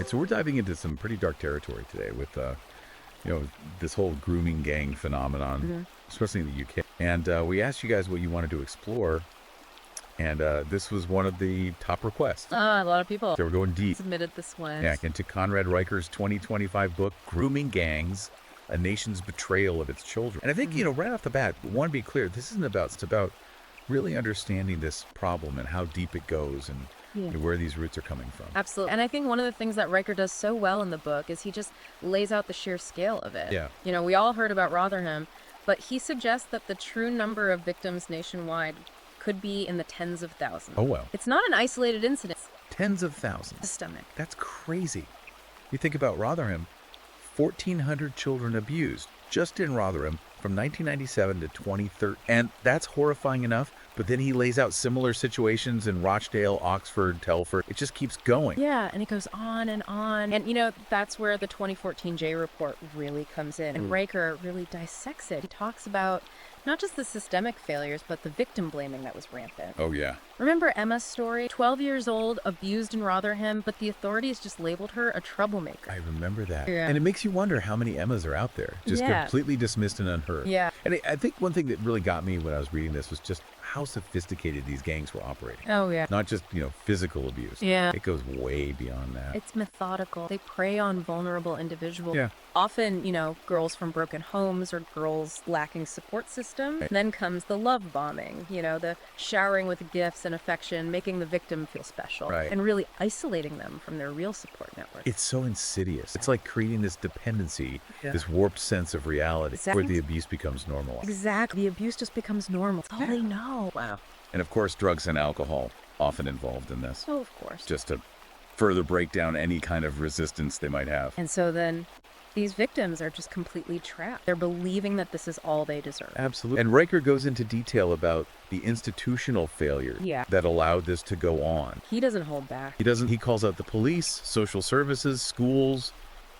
And so we're diving into some pretty dark territory today with, this whole grooming gang phenomenon, especially in the UK. And we asked you guys what you wanted to explore. And this was one of the top requests. A lot of people They were going deep. submitted this one. Yeah, into Conrad Riker's 2025 book, Grooming Gangs, A Nation's Betrayal of Its Children. And I think, right off the bat, I want to be clear, this isn't about, it's about really understanding this problem and how deep it goes and where these roots are coming from. Absolutely. And I think one of the things that Riker does so well in the book is he just lays out the sheer scale of it. Yeah. We all heard about Rotherham, but he suggests that the true number of victims nationwide could be in the tens of thousands. Oh, well. It's not an isolated incident. Tens of thousands. Systemic. That's crazy. You think about Rotherham, 1,400 children abused just in Rotherham from 1997 to 2013. And that's horrifying enough, but then he lays out similar situations in Rochdale, Oxford, Telford. It just keeps going. Yeah, and it goes on and on. And, that's where the 2014 J report really comes in. And Riker really dissects it. He talks about not just the systemic failures, but the victim blaming that was rampant. Oh, yeah. Remember Emma's story? 12 years old, abused in Rotherham, but the authorities just labeled her a troublemaker. I remember that. Yeah. And it makes you wonder how many Emmas are out there, just completely dismissed and unheard. Yeah. And I think one thing that really got me when I was reading this was just how sophisticated these gangs were operating. Oh, yeah. Not just, physical abuse. Yeah. It goes way beyond that. It's methodical. They prey on vulnerable individuals. Yeah. Often, girls from broken homes or girls lacking support system. Right. Then comes the love bombing, the showering with gifts and affection, making the victim feel special. Right. And really isolating them from their real support network. It's so insidious. It's like creating this dependency, Yeah. this warped sense of reality Exactly. where the abuse becomes normalized. Exactly. The abuse just becomes normal. That's all they know. Wow. And of course, drugs and alcohol often involved in this, Oh, of course. just to further break down any kind of resistance they might have. And so then these victims are just completely trapped. They're believing that this is all they deserve. Absolutely. And Riker goes into detail about the institutional failure that allowed this to go on. He doesn't hold back. He calls out the police, social services, schools,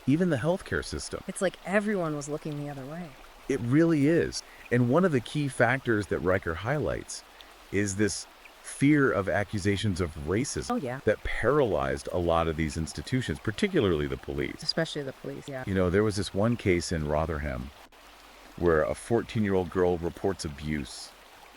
even the healthcare system. It's like everyone was looking the other way. It really is. And one of the key factors that Riker highlights is this fear of accusations of racism that paralyzed a lot of these institutions, particularly the police. Especially the police, yeah. There was this one case in Rotherham where a 14-year-old girl reports abuse,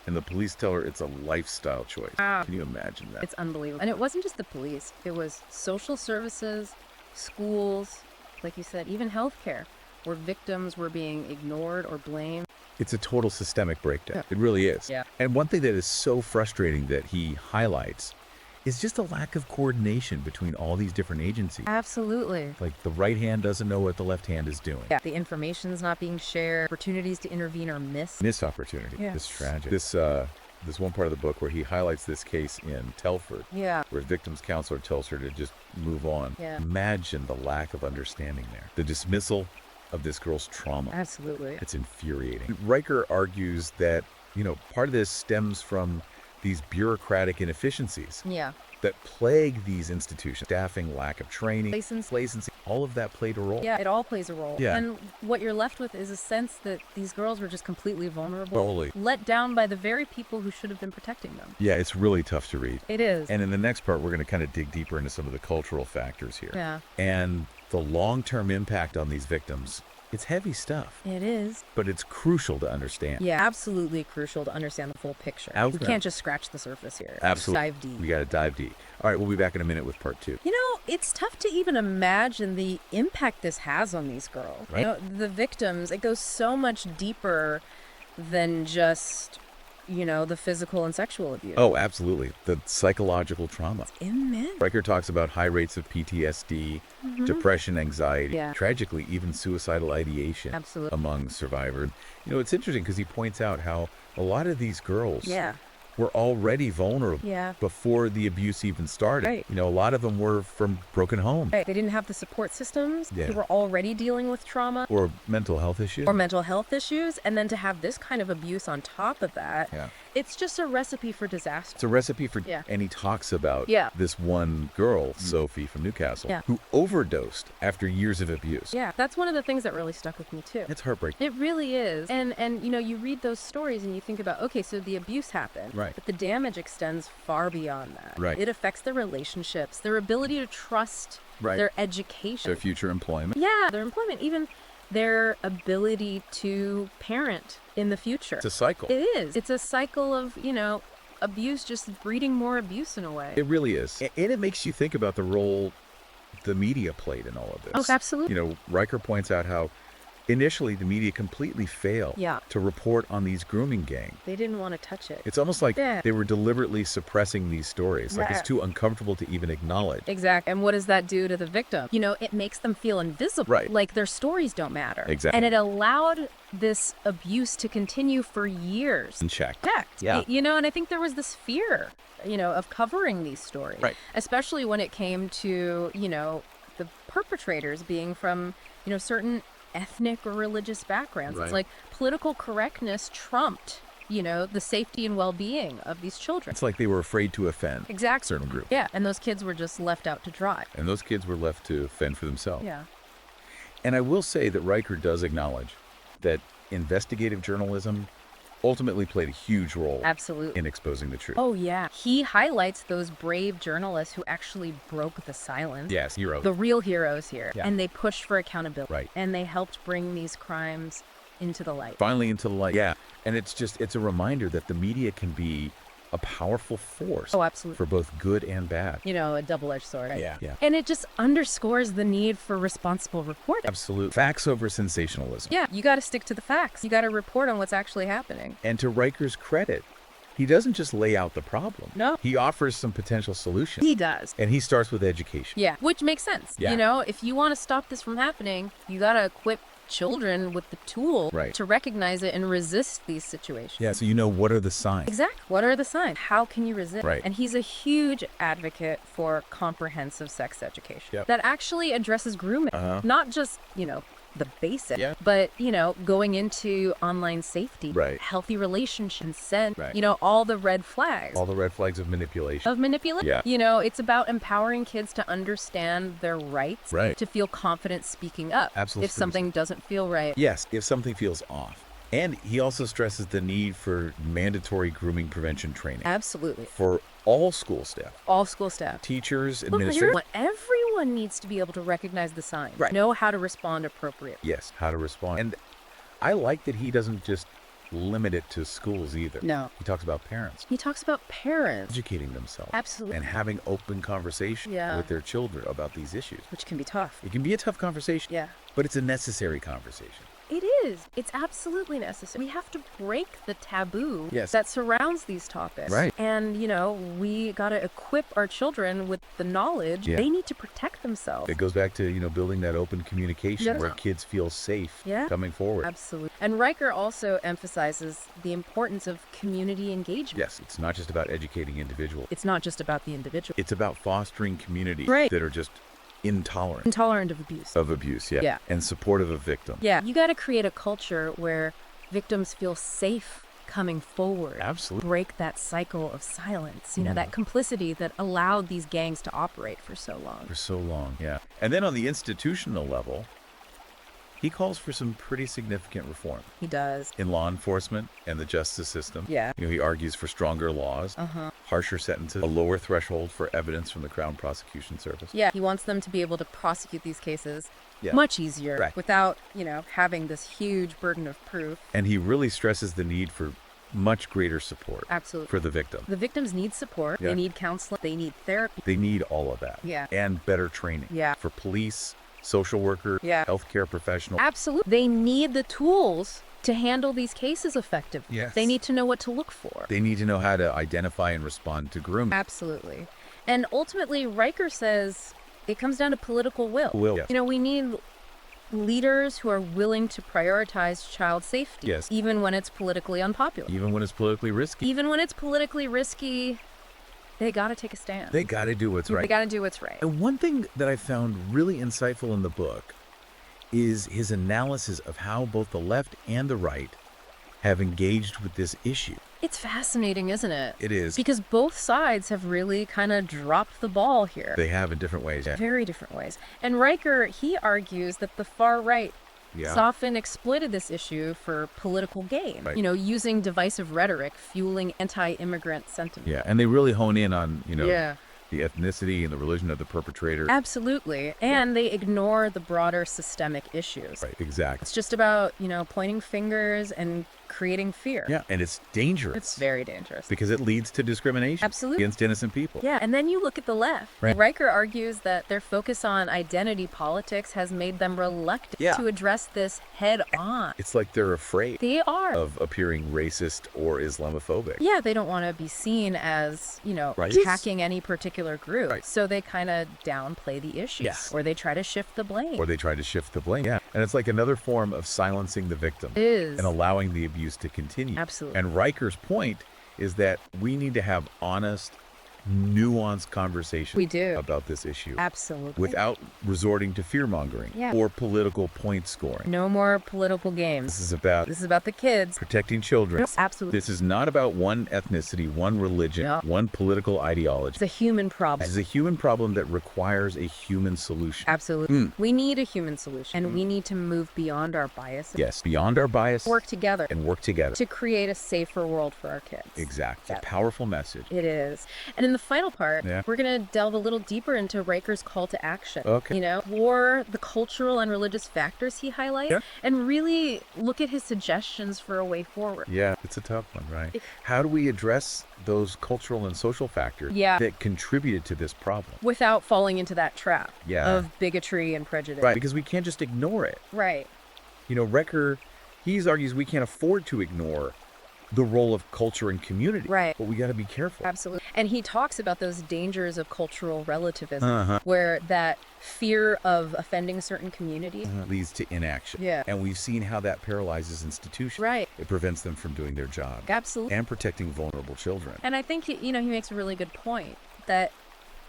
and the police tell her it's a lifestyle choice. Can you imagine that? It's unbelievable. And it wasn't just the police. It was social services, schools, like you said, even healthcare, where victims were being ignored or blamed. It's a total systemic breakdown. It really is. Yeah. And one thing that is so frustrating that he highlights is just a lack of coordination between all these different agencies. Absolutely. Like the right hand doesn't know what the left hand is doing. Yeah. The information's not being shared. Opportunities to intervene are missed. Missed opportunity. Yeah. It's tragic. This one part of the book where he highlights this case in Telford, Yeah. where his victim's counselor tells her to just move on. Yeah. Imagine the lack of understanding there. The dismissal of this girl's trauma. Absolutely. It's infuriating. Riker argues that, part of this stems from these bureaucratic inefficiencies Yeah. that plague these institutions. Staffing, lack of training, Complacency. all of that played a role. Yeah, it all plays a role. Yeah. And what you're left with is a sense that these girls were just completely vulnerable. Totally. Let down by the very people who should have been protecting them. Yeah, it's really tough to read. It is. And in the next part, we're going to kind of dig deeper into some of the cultural factors here. Yeah. And the long-term impact on these victims. It's heavy stuff, It is. but it's crucial to understand. Yeah, absolutely crucial to understand the full picture. We Absolutely. can't just scratch the surface here. Absolutely. Dive deep. We got to dive deep. All right, we'll be back in a minute with part 2. It's tough to even imagine the impact this has on these girls. Right. The victims, it goes so much deeper than just, the physical and sexual abuse. Oh, absolutely. The psychological trauma. Immense. Riker talks about high rates of PTSD, depression, anxiety, Yeah. tragically, even suicidal ideation Absolutely. among survivors. It's interesting because he points out how a lot of these girls Yeah. were already vulnerable Yeah. before the abuse even started. Right. A lot of them were from broken homes Right. They didn't have the support systems. Yeah. They were already dealing with trauma or mental health issues. or mental health issues. And then to have this kind of abuse on top of that, Yeah. It's just a recipe for disaster. It's a recipe for, Yeah. and he talks about Yeah. this one girl, Sophie from Newcastle, Yeah. who overdosed after years of abuse. Yeah, that's one of the things that really stuck with me too. It's heartbreaking. It really is. And you know, you read those stories and you think about, okay, so the abuse happened. Right. But the damage extends far beyond that. Right. It affects their relationships, their ability to trust, Right. their education. Their future employment. Yeah, their employment, even their ability to parent in the future. It's a cycle. It is. It's a cycle of, you know, abuse just breeding more abuse in a way. It really is. And it makes you think about the role the media played in all of this. Oh, absolutely. You know, Riker points out how initially the media completely failed Yeah. to report on these grooming gangs. They didn't want to touch it. It's almost like Yeah. they were deliberately suppressing these stories. Like Yeah. it's too uncomfortable to even acknowledge. Exactly. And what does that do to the victim? You know, it makes them feel invisible. Right. Like their stories don't matter. Exactly. And it allowed this abuse to continue for years. Unchecked. Checked. Yeah. You know, and I think there was this fear, you know, of covering these stories. Right. Especially when it came to, you know, the perpetrators being from, you know, certain ethnic or religious backgrounds. Right. It's like political correctness trumped, you know, the safety and well-being of these children. It's like they were afraid to offend Exactly. certain groups. Yeah. And those kids were just left out to dry. And those kids were left to fend for themselves. Yeah. And I will say that Riker does acknowledge that investigative journalism ultimately played a huge role Absolutely. in exposing the truth. Oh, yeah. He highlights those brave journalists who actually broke the silence. Yes, hero. The real heroes here. Yeah. And they pushed for accountability. Right. And they helped bring these crimes into the light. Finally into the light. Yeah. And it's a reminder that the media can be a powerful force Oh, absolutely. for both good and bad. You know, a double-edged sword. Right? Yeah. And it just underscores the need for responsible reporting. Absolute. Facts over sensationalism. Yeah, you got to stick to the facts. You got to report on what's actually happening. And to Riker's credit, he doesn't just lay out the problem. No. He offers some potential solutions. He does. And he starts with education. Yeah, which makes sense. Yeah. You know, if you want to stop this from happening, you got to equip children with the tool Right. to recognize it and resist these situations. Yeah, so you know what are the signs. Exactly. What are the signs? How can you resist? Right. And he's a huge advocate for comprehensive sex education Yep. that actually addresses grooming, not just, you know, the basic, Yeah. but, you know, going into online safety, Right. healthy relationships, consent, Right. you know, all the red flags. All the red flags of manipulation. Of manipulation. Yeah. You know, it's about empowering kids to understand their rights, Right. to feel confident speaking up. Absolutely. If something doesn't feel right. Yes, if something feels off. And he also stresses the need for mandatory grooming prevention training Absolutely. for all school staff, All school staff. teachers, Look, administrators. everyone needs to be able to recognize the signs, Right. know how to respond appropriately. Yes, how to respond. And I like that he doesn't just limit it to schools either. No. He talks about parents He talks about parents, educating themselves Absolutely. and having open conversation Yeah. with their children about these issues. which can be tough. It can be a tough conversation, Yeah. but it's a necessary conversation. It is. It's absolutely necessary. We have to break the taboo Yes. that surrounds these topics. Right. And, you know, we got to equip our children with the knowledge. Yeah. They need to protect themselves. It goes back to, building that open communication Yeah. where kids feel safe Yeah. coming forward. Absolutely. And Riker also emphasizes the importance of community engagement. Yes, it's not just about educating individuals. It's not just about the individual. It's about fostering communities Right. that are just intolerant Intolerant of abuse. of abuse, Yeah. and supportive of victims. Yeah. You got to create a culture where victims feel safe coming forward. Absolutely. Break that cycle of silence, you know, that complicity that allowed these gangs to operate for so long. For so long, yeah. And then on the institutional level, he calls for some pretty significant reform He does. in law enforcement and the justice system. Yeah. He argues for stronger laws, harsher sentences, a lower threshold for evidence from the Crown Prosecution Service. Yeah. He wants them to be able to prosecute these cases Yeah. much easier Right. without, you know, having this huge burden of proof. And he really stresses the need for much greater support Absolutely. for the victim. The victims need support. Yeah. They need counseling. They need therapy. They need all of that. Yeah. And better training. Yeah. For police, social worker, Yeah. healthcare professional. Absolutely. They need the tools to handle these cases effectively. Yes. They need to know what to look for. They need to know how to identify and respond to grooming. Absolutely. And ultimately, Riker says it comes down to political will. Yes. You know, we need leaders who are willing to prioritize child safety. Yes. Even when it's politically unpopular. Even when it's politically risky. Even when it's politically risky, they got to take a stand. They got to do what's right. They got to do what's right. And one thing that I found really insightful in the book is his analysis of how both the left and the right have engaged with this issue. It's fascinating, isn't it? It is. Because both sides have really kind of dropped the ball here. They have in different ways. Yeah. Very different ways. And Riker, he argues that the far right Yeah. has often exploited this issue for political gain, Right. using divisive rhetoric, fueling anti-immigrant sentiment. Yeah. And they really hone in on, Yeah. the ethnicity and the religion of the perpetrator. Absolutely. And they ignore the broader systemic issues. Right. Exactly. It's just about, pointing fingers and creating fear. Yeah. And it's dangerous. It's very dangerous. because it leads to discrimination Absolutely. against innocent people. Yeah, and then you look at the left. Right. Riker argues that their focus on identity politics has made them reluctant Yeah. to address this head on. It's like they're afraid They are. of appearing racist or Islamophobic. Yeah, they don't want to be seen as, Right. attacking any particular group. Right. So they kind of downplay the issues. Yes. Or they try to shift the blame. Or they try to shift the blame. Yeah. And it's like another form of silencing the victim It is. and allowing the abuse to continue. Absolutely. And Riker's point is that we need to have honest, nuanced conversation We do. about this issue Absolutely. without resorting to fear-mongering Yeah. or political point scoring. No more political games. This is about This is about the kids. protecting children. Absolutely. This is not about one ethnicity, one religion, No. one political ideology. It's a human problem. This is a human problem that requires a human solution. Absolutely. We need a human solution, and we need to move beyond our biases. Yes, beyond our bias Work together and work together. to create a safer world for our kids. Exactly. It's Yeah. a powerful message. It is. And in the final part, Yeah. we're going to delve a little deeper into Riker's call to action. Okay. Explore the cultural and religious factors he highlights, Yeah. and really look at his suggestions for a way forward. Yeah, it's a tough one, right? How do we address those cultural and social factors Yeah. that contributed to this problem? Without falling into that trap Yeah. of bigotry and prejudice. Right, because we can't just ignore it. Right. Riker, he argues we can't afford to ignore the role of culture and community. Right. But we got to be careful. Absolutely. And he talks about those dangers of cultural relativism, Uh-huh. where that fear of offending certain communities. Leads to inaction. Yeah. And we've seen how that paralyzes institutions. Right. It prevents them from doing their job. Absolutely. And protecting vulnerable children. And I think, he makes a really good point that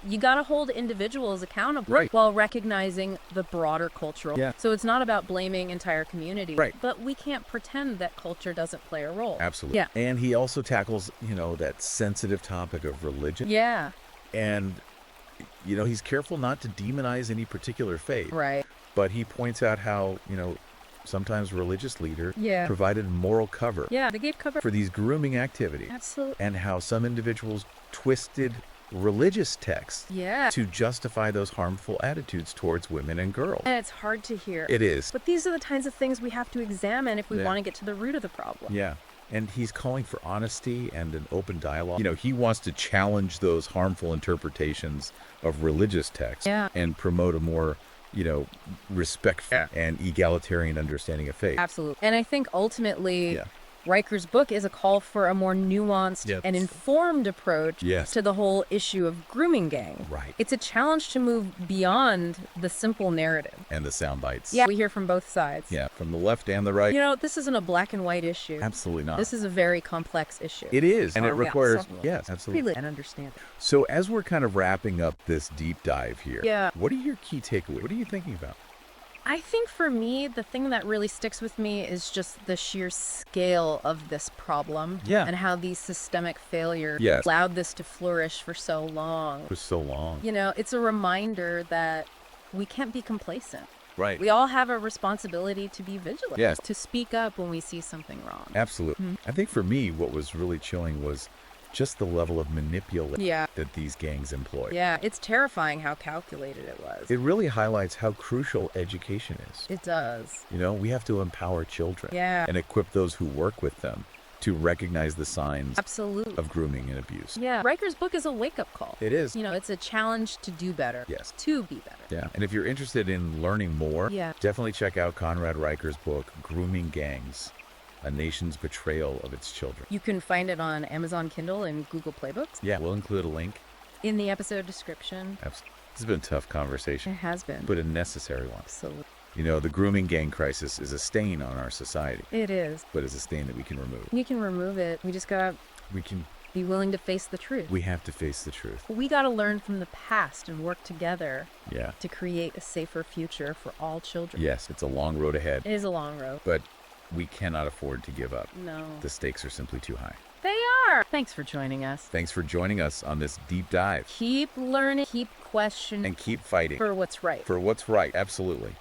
you got to hold individuals accountable Right. while recognizing the broader cultural. Yeah. So it's not about blaming entire communities. Right. But we can't pretend that culture doesn't play a role. Absolutely. Yeah. And he also tackles, that sensitive topic of religion. Yeah. And, he's careful not to demonize any particular faith. Right. But he points out how, sometimes religious leaders Yeah. provided moral cover Yeah. They gave cover. for these grooming activities. Absolutely. And how some individuals twisted religious texts Yeah. to justify those harmful attitudes towards women and girls. And it's hard to hear. It is. But these are the kinds of things we have to examine if we Yeah. want to get to the root of the problem. Yeah. And he's calling for honesty and an open dialogue. He wants to challenge those harmful interpretations of religious texts Yeah. and promote a more, respectful and egalitarian understanding of faith. Absolutely. And I think ultimately, Yeah. Riker's book is a call for a more nuanced Yes. and informed approach Yes. to the whole issue of grooming gang. Right. It's a challenge to move beyond the simple narrative. And the sound bites. Yeah, we hear from both sides. Yeah, from the left and the right. This isn't a black and white issue. Absolutely not. This is a very complex issue. It is, and it Yeah, requires, so- yes, absolutely. Really and understand. So as we're kind of wrapping up this deep dive here, Yeah. what are your key takeaways? What are you thinking about? I think for me, the thing that really sticks with me is just the sheer scale of this problem. Yeah. And how these systemic failures Yes. allowed this to flourish for so long. For so long. It's a reminder that we can't be complacent. Right. We all have a responsibility to be vigilant. Yes. To speak up when we see something wrong. Absolutely. I think for me, what was really chilling was just the level of manipulation Yeah. that these gangs employ. Yeah, it's terrifying how calculated it was. It really highlights how crucial education is. It does. We have to empower children Yeah. and equip those who work with them to recognize the signs Absolutely. of grooming and abuse. Yeah. Riker's book is a wake-up call. It is. It's a challenge to do better. Yes. To be better. Yeah. And if you're interested in learning more, Yeah. definitely check out Conrad Riker's book, Grooming Gangs, A Nation's Betrayal of Its Children. You can find it on Amazon Kindle and Google Playbooks. Yeah, we'll include a link. In the episode description. This has been a tough conversation, It has been. but a necessary one. Absolutely. The grooming gang crisis is a stain on our society, It is. but it's a stain that we can remove. We can remove it. We just gotta We be willing to face the truth. we have to face the truth. We gotta learn from the past and work together Yeah. to create a safer future for all children. Yes, it's a long road ahead, It is a long road. but we cannot afford to give up. No. The stakes are simply too high. They are. Thanks for joining us. Thanks for joining us on this deep dive. Keep learning, keep questioning, And keep fighting for what's right. for what's right. Absolutely.